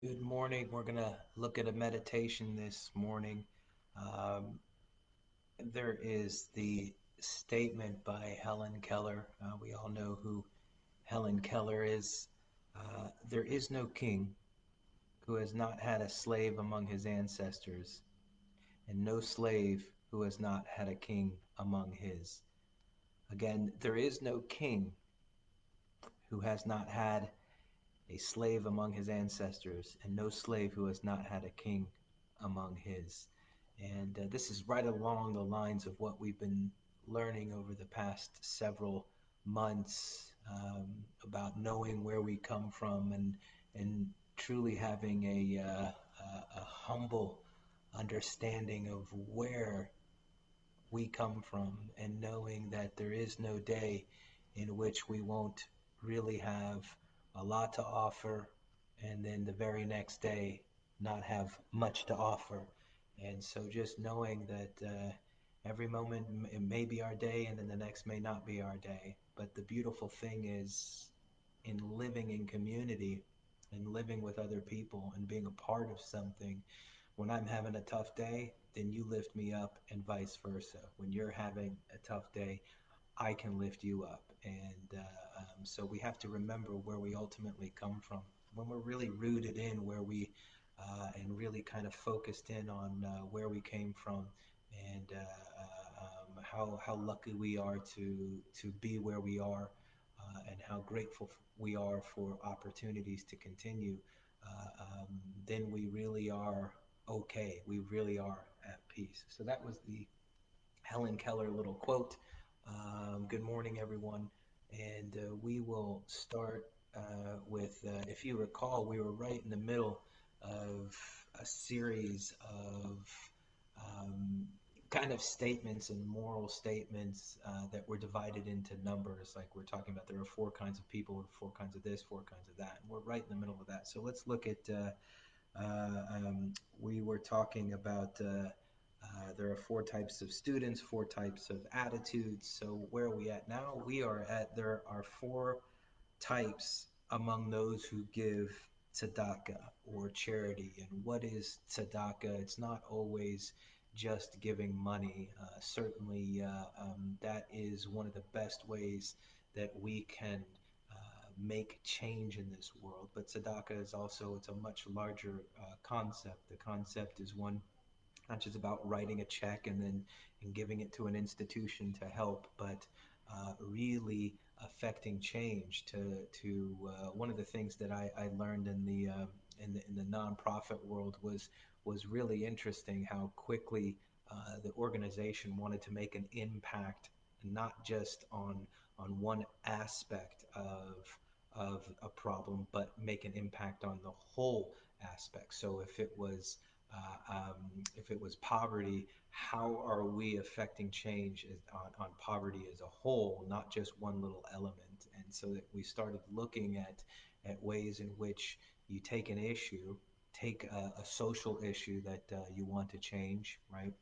Good morning. We're going to look at a meditation this morning. Um, there is the statement by Helen Keller. We all know who Helen Keller is. There is no king who has not had a slave among his ancestors, and no slave who has not had a king among his. Again, there is no king who has not had a slave among his ancestors, and no slave who has not had a king among his. And this is right along the lines of what we've been learning over the past several months about knowing where we come from and truly having a humble understanding of where we come from, and knowing that there is no day in which we won't really have a lot to offer, and then the very next day not have much to offer. And so just knowing that every moment it may be our day, and then the next may not be our day. But the beautiful thing is, in living in community and living with other people and being a part of something, when I'm having a tough day, then you lift me up, and vice versa. When you're having a tough day, I can lift you up. And so we have to remember where we ultimately come from. When we're really rooted in where we and really kind of focused in on where we came from, and how lucky we are to be where we are, and how grateful we are for opportunities to continue, then we really are okay. We really are at peace. So that was the Helen Keller little quote. Good morning, everyone. And we will start if you recall, we were right in the middle of a series of um, kind of statements and moral statements that were divided into numbers. Like we're talking about, there are four kinds of people, four kinds of this, four kinds of that. And we're right in the middle of that. So let's look at we were talking about there are four types of students, four types of attitudes. So where are we at now? We are at, there are four types among those who give tzedakah or charity. And what is tzedakah? It's not always just giving money. Certainly, that is one of the best ways that we can make change in this world. But tzedakah is also, it's a much larger concept. The concept is one not just about writing a check and giving it to an institution to help, but really affecting change. One of the things that I learned in the nonprofit world was really interesting. How quickly the organization wanted to make an impact, not just on one aspect of a problem, but make an impact on the whole aspect. So if it was poverty, how are we affecting change on poverty as a whole, not just one little element? And so that we started looking at ways in which you take an issue, take a social issue that you want to change, right?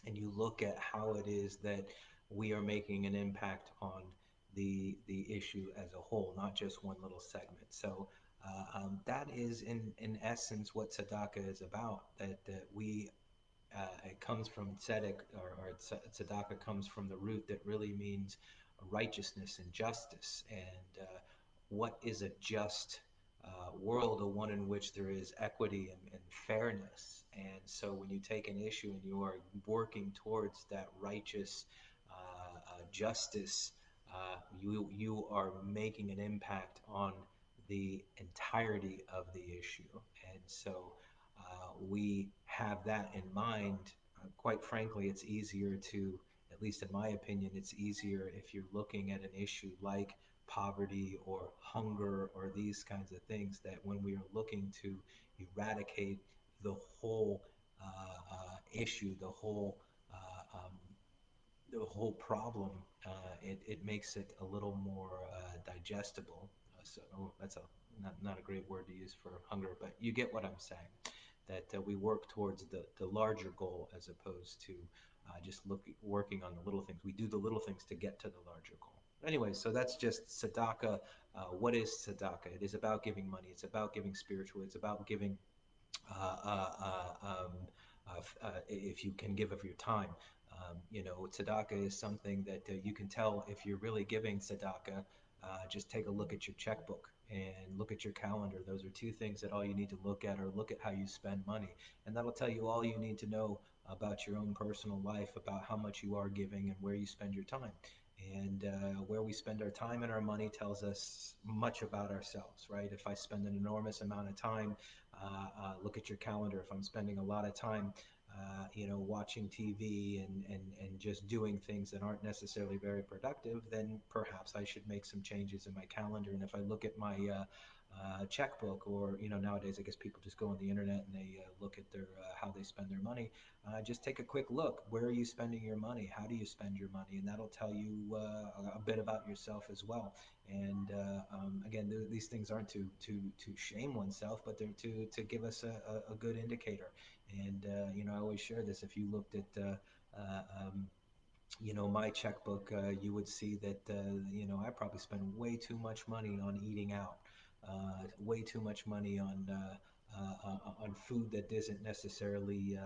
And you look at how it is that we are making an impact on the issue as a whole, not just one little segment. So that is in essence what tzedakah is about. That we it comes from tzedek, or tzedakah comes from the root that really means righteousness and justice. And what is a just world? A one in which there is equity and fairness. And so when you take an issue and you are working towards that righteous justice, you are making an impact on the entirety of the issue. And so we have that in mind. Quite frankly, it's easier to, at least in my opinion, it's easier if you're looking at an issue like poverty or hunger or these kinds of things, that when we are looking to eradicate the whole issue, the whole problem, it makes it a little more digestible. That's not a great word to use for hunger, but you get what I'm saying. That we work towards the larger goal, as opposed to just working on the little things. We do the little things to get to the larger goal. Anyway, so that's just tzedakah. What is tzedakah? It is about giving money. It's about giving spiritual. It's about giving uh, uh, if you can give of your time. Tzedakah is something that you can tell if you're really giving tzedakah. Just take a look at your checkbook and look at your calendar. Those are two things that all you need to look at, or look at how you spend money. And that'll tell you all you need to know about your own personal life, about how much you are giving and where you spend your time. And where we spend our time and our money tells us much about ourselves, right? If I spend an enormous amount of time, look at your calendar. If I'm spending a lot of time, watching TV and just doing things that aren't necessarily very productive, then perhaps I should make some changes in my calendar. And if I look at my checkbook, or nowadays I guess people just go on the internet and they look at their how they spend their money. Just take a quick look. Where are you spending your money? How do you spend your money? And that'll tell you a bit about yourself as well. And again, these things aren't to shame oneself, but they're to give us a good indicator. And I always share this. If you looked at uh, um, my checkbook, you would see that I probably spend way too much money on eating out, way too much money on food that isn't necessarily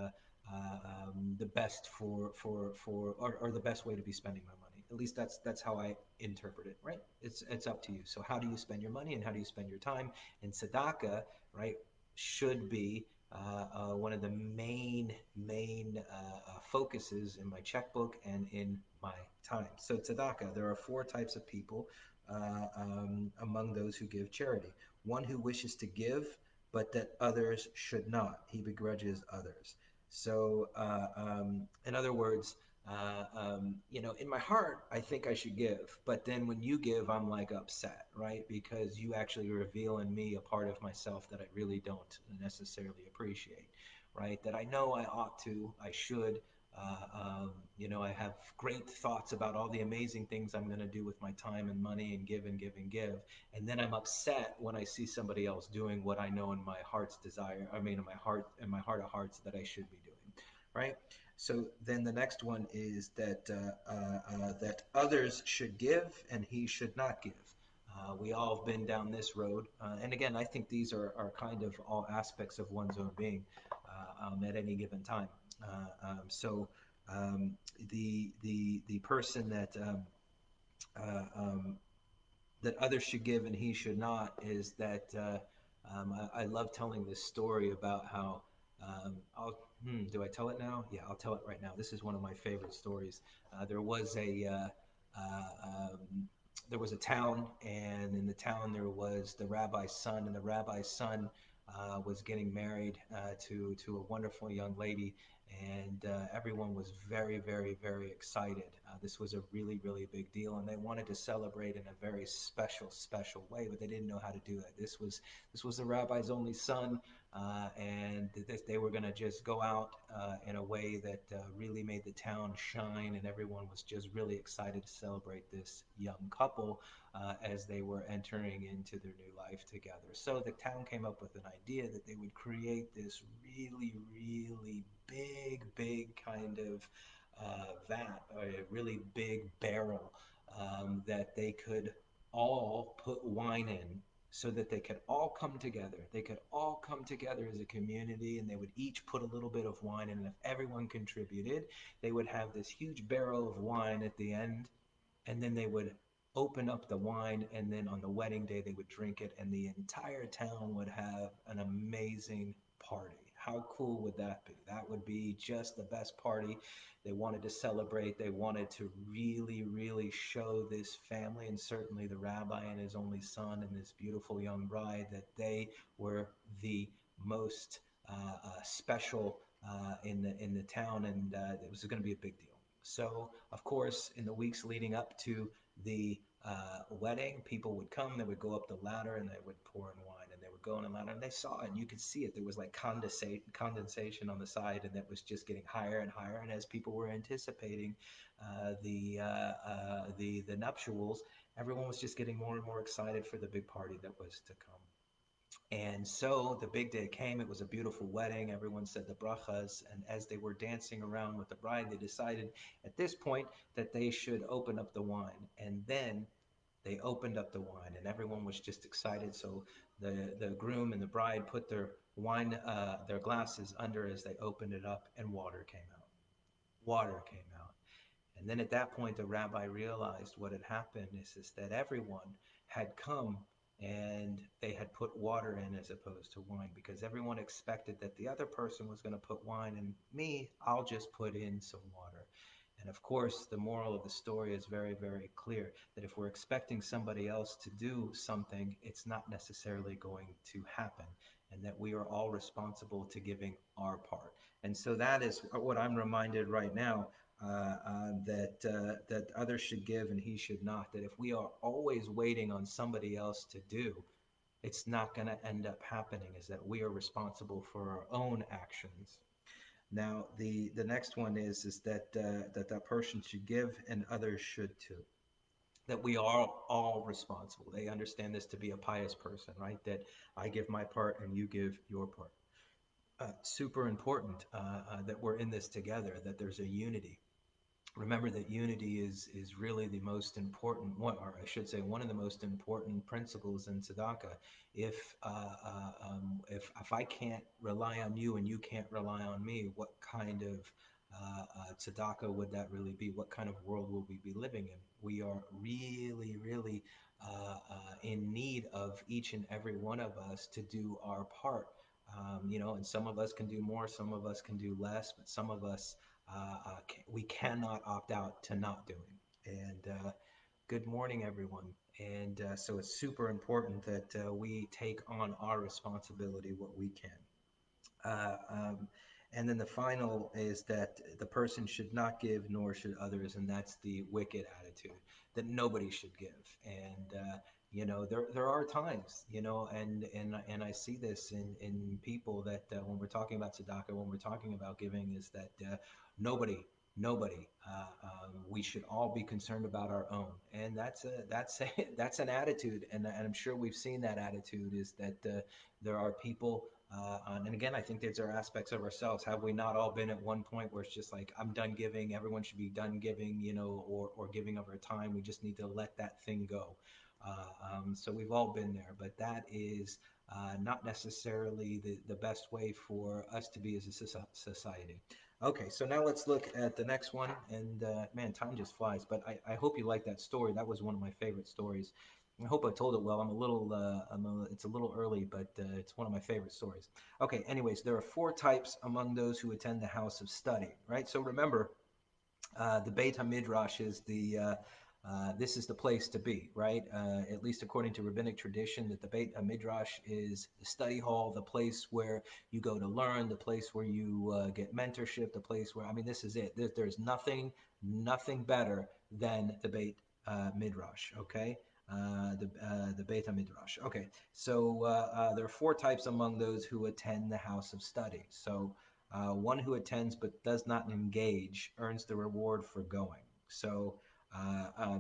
the best or the best way to be spending my money. At least that's how I interpret it, right? It's up to you. So how do you spend your money and how do you spend your time? And tzedakah, right, should be one of the main focuses in my checkbook and in my time. So tzedakah, there are four types of people among those who give charity. One who wishes to give, but that others should not. He begrudges others. So, in other words, in my heart, I think I should give, but then when you give, I'm like upset, right? Because you actually reveal in me a part of myself that I really don't necessarily appreciate, right? That I know I ought to, I should. I have great thoughts about all the amazing things I'm going to do with my time and money and give and give and give. And then I'm upset when I see somebody else doing what I know in my heart's desire, I mean, in my heart of hearts that I should be doing, right? So then the next one is that others should give and he should not give. We all have been down this road, and again, I think these are kind of all aspects of one's own being at any given time. So the person uh, um, that others should give and he should not is that I love telling this story about how do I tell it now? Yeah, I'll tell it right now. This is one of my favorite stories. There was there was a town, and in the town there was the rabbi's son, and the rabbi's son was getting married to a wonderful young lady, and everyone was very, very, very excited. This was a really, really big deal, and they wanted to celebrate in a very special, special way, but they didn't know how to do it. This was the rabbi's only son, and they were going to just go out in a way that really made the town shine, and everyone was just really excited to celebrate this young couple as they were entering into their new life together. So the town came up with an idea that they would create this really, really big, big kind of vat, a really big barrel that they could all put wine in so that they could all come together. They could all come together as a community and they would each put a little bit of wine in. And if everyone contributed, they would have this huge barrel of wine at the end, and then they would open up the wine, and then on the wedding day they would drink it, and the entire town would have an amazing party. How cool would that be? That would be just the best party. They wanted to celebrate. They wanted to really, really show this family, and certainly the rabbi and his only son and this beautiful young bride, that they were the most special in the town, and it was going to be a big deal. So, of course, in the weeks leading up to the wedding, people would come, they would go up the ladder, and they would pour in wine, and they would go on the ladder, and they saw it, and you could see it. There was like condensation on the side, and that was just getting higher and higher. And as people were anticipating the nuptials, everyone was just getting more and more excited for the big party that was to come. And so the big day came. It was a beautiful wedding. Everyone said the brachas. And as they were dancing around with the bride, they decided at this point that they should open up the wine. And then they opened up the wine, and everyone was just excited. So the groom and the bride put their wine, their glasses under as they opened it up, and water came out. Water came out. And then at that point, the rabbi realized what had happened is that everyone had come and they had put water in as opposed to wine, because everyone expected that the other person was going to put wine, and me, I'll just put in some water. And of course, the moral of the story is very, very clear that if we're expecting somebody else to do something, it's not necessarily going to happen, and that we are all responsible to giving our part. And so that is what I'm reminded right now, that others should give and he should not. That if we are always waiting on somebody else to do, it's not going to end up happening. Is that we are responsible for our own actions. Now, the next one is that that person should give and others should too. That we are all responsible. They understand this to be a pious person, right? That I give my part and you give your part. Super important that we're in this together. That there's a unity. Remember that unity is really the most important one, or I should say, one of the most important principles in tzedakah. If I can't rely on you and you can't rely on me, what kind of tzedakah would that really be? What kind of world will we be living in? We are really, really in need of each and every one of us to do our part. And some of us can do more, some of us can do less, but some of us we cannot opt out to not doing. And good morning, everyone. And so it's super important that we take on our responsibility what we can. Uh, um, and then the final is that the person should not give, nor should others, and that's the wicked attitude that nobody should give. And there are times, and I see this in people that when we're talking about tzedakah, when we're talking about giving, is that nobody. Nobody. We should all be concerned about our own, and that's an attitude, and I'm sure we've seen that attitude. Is that there are people and again, I think there are aspects of ourselves. Have we not all been at one point where it's just like, I'm done giving, everyone should be done giving, or giving of our time. We just need to let that thing go. So we've all been there, but that is not necessarily the best way for us to be as a society. Okay, so now let's look at the next one. And man, time just flies, but I hope you like that story. That was one of my favorite stories. I hope I told it well. It's a little early, but it's one of my favorite stories. Okay, anyways, there are four types among those who attend the house of study, right? So remember, the Beit HaMidrash is this is the place to be, right? At least according to rabbinic tradition, that the Beit HaMidrash is the study hall, the place where you go to learn, the place where you get mentorship, the place where, I mean, this is it. There's nothing better than the Beit Midrash, okay? The Beit HaMidrash. Okay, so there are four types among those who attend the house of study. So one who attends but does not engage earns the reward for going. So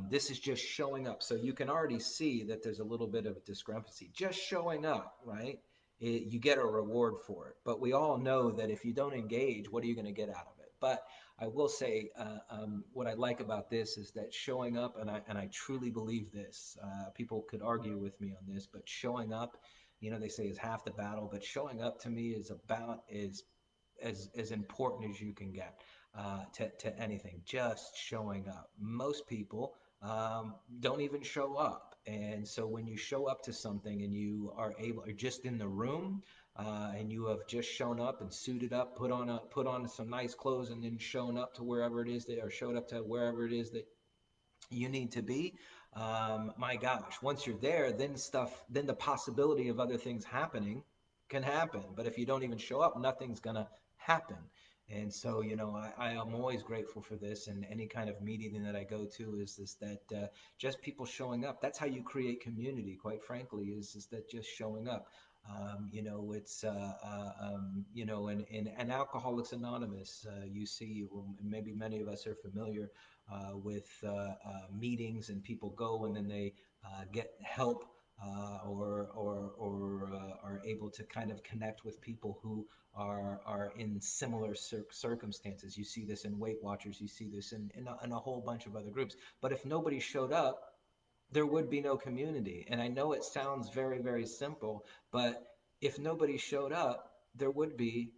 this is just showing up. So you can already see that there's a little bit of a discrepancy. Just showing up, right? You get a reward for it. But we all know that if you don't engage, what are you going to get out of it? But I will say what I like about this is that showing up, and I truly believe this. People could argue with me on this, but showing up, they say is half the battle. But showing up to me is about as important as you can get to anything. Just showing up. Most people don't even show up, and so when you show up to something and you are just in the room, and you have just shown up and suited up, put on some nice clothes, and then shown up to wherever it is that, or showed up to wherever it is that you need to be. My gosh, once you're there, then the possibility of other things happening can happen. But if you don't even show up, nothing's gonna happen. And so, I am always grateful for this. And any kind of meeting that I go to is this that just people showing up. That's how you create community. Quite frankly, is that just showing up. It's in Alcoholics Anonymous, you see, well, maybe many of us are familiar with meetings, and people go and then they get help or are able to kind of connect with people who are in similar circumstances. You see this in Weight Watchers, you see this in a whole bunch of other groups. But if nobody showed up, there would be no community. And I know it sounds very, very simple, but if nobody showed up, there would be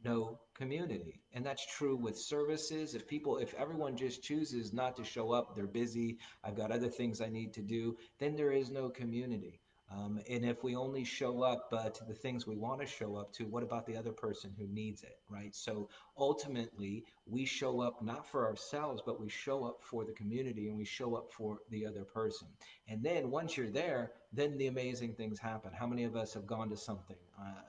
no community. And that's true with services. If everyone just chooses not to show up, they're busy, I've got other things I need to do, then there is no community. And if we only show up to the things we want to show up to, what about the other person who needs it, right? So ultimately, we show up not for ourselves, but we show up for the community and we show up for the other person. And then once you're there, then the amazing things happen. How many of us have gone to something,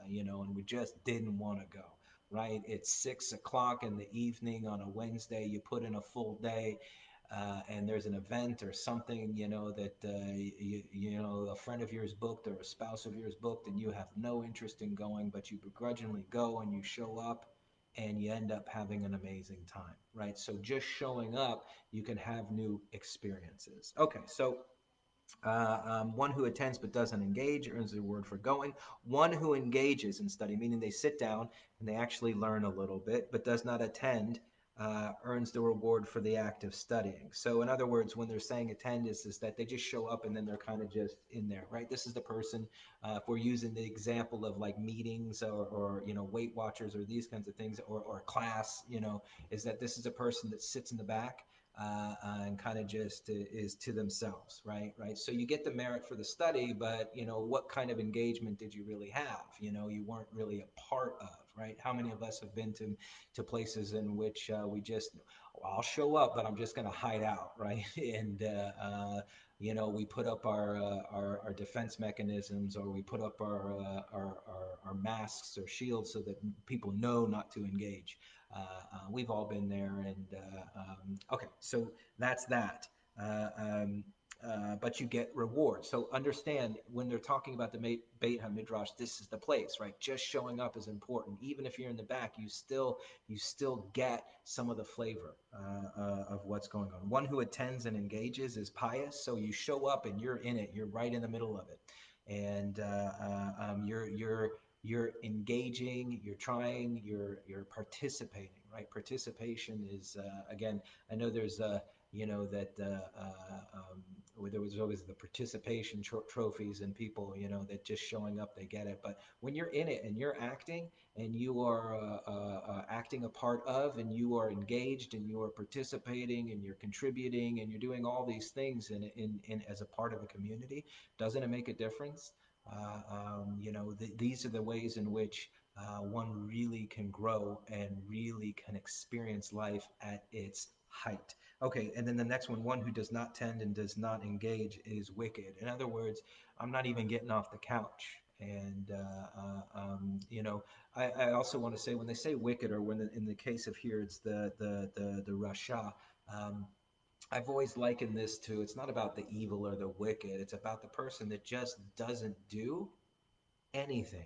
and we just didn't want to go? Right? It's 6 o'clock in the evening on a Wednesday. You put in a full day, and there's an event or something, that a friend of yours booked or a spouse of yours booked, and you have no interest in going, but you begrudgingly go and you show up, and you end up having an amazing time, right? So just showing up, you can have new experiences. Okay, so one who attends but doesn't engage earns the reward for going. One who engages in study, meaning they sit down and they actually learn a little bit, but does not attend, earns the reward for the act of studying. So, in other words, when they're saying attend, is that they just show up and then they're kind of just in there, right? This is the person, if we're using the example of like meetings or Weight Watchers or these kinds of things, or class, is that this is a person that sits in the back and kind of just is to themselves, right? Right. So you get the merit for the study, but what kind of engagement did you really have? You weren't really a part of, right? How many of us have been to places in which we just, well, I'll show up, but I'm just going to hide out, right? And we put up our defense mechanisms, or we put up our masks or shields so that people know not to engage. We've all been there, and okay, so that's that. Uh, um, but you get rewards. So understand when they're talking about the Beit HaMidrash, this is the place, right? Just showing up is important. Even if you're in the back, you still get some of the flavor of what's going on. One who attends and engages is pious. So you show up and you're in it. You're right in the middle of it, and you're engaging, you're trying, you're participating, right? Participation is again, I know there's that where there was always the participation trophies, and people that just showing up, they get it. But when you're in it and you're acting, and you are acting a part of, and you are engaged, and you are participating, and you're contributing, and you're doing all these things in as a part of a community, doesn't it make a difference? These are the ways in which one really can grow and really can experience life at its height. Okay, and then the next one who does not tend and does not engage is wicked. In other words, I'm not even getting off the couch. And I also want to say, when they say wicked, or in the case of here, it's the Rasha. Um, I've always likened this to, it's not about the evil or the wicked. It's about the person that just doesn't do anything,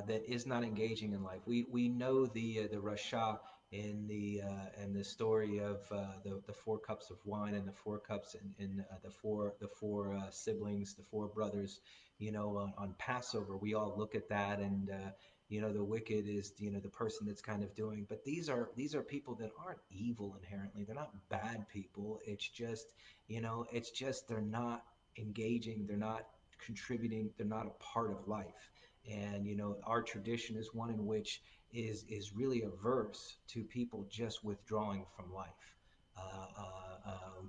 that is not engaging in life. We know the Rasha in the story of the 4 cups of wine, and the 4 cups in the four siblings, the 4 brothers. On Passover, we all look at that, and the wicked is the person that's kind of doing. But these are people that aren't evil inherently. They're not bad people. It's just they're not engaging. They're not contributing. They're not a part of life. And our tradition is one in which is really averse to people just withdrawing from life.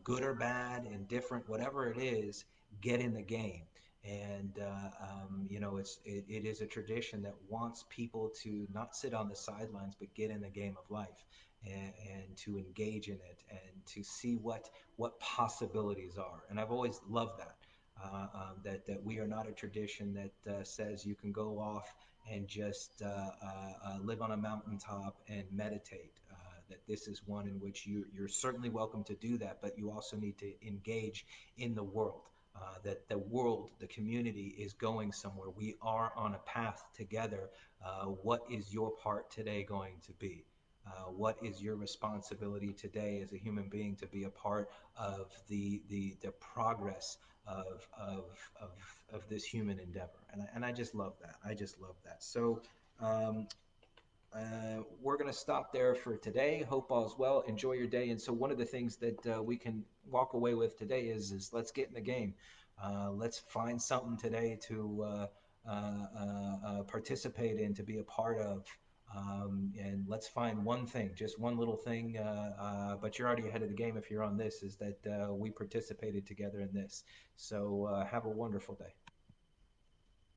Good or bad, indifferent, whatever it is, get in the game. And it is a tradition that wants people to not sit on the sidelines, but get in the game of life, and to engage in it, and to see what possibilities are. And I've always loved that. That we are not a tradition that says you can go off and just live on a mountaintop and meditate. That this is one in which you're certainly welcome to do that, but you also need to engage in the world. That the world, the community, is going somewhere. We are on a path together. What is your part today going to be? What is your responsibility today as a human being to be a part of the progress of, of this human endeavor. And I just love that. I just love that. So um, we're going to stop there for today. Hope all's well. Enjoy your day. And so one of the things that we can walk away with today is let's get in the game. Let's find something today to participate in, to be a part of. And let's find one thing, just one little thing. But you're already ahead of the game if you're on this, is that we participated together in this. So have a wonderful day.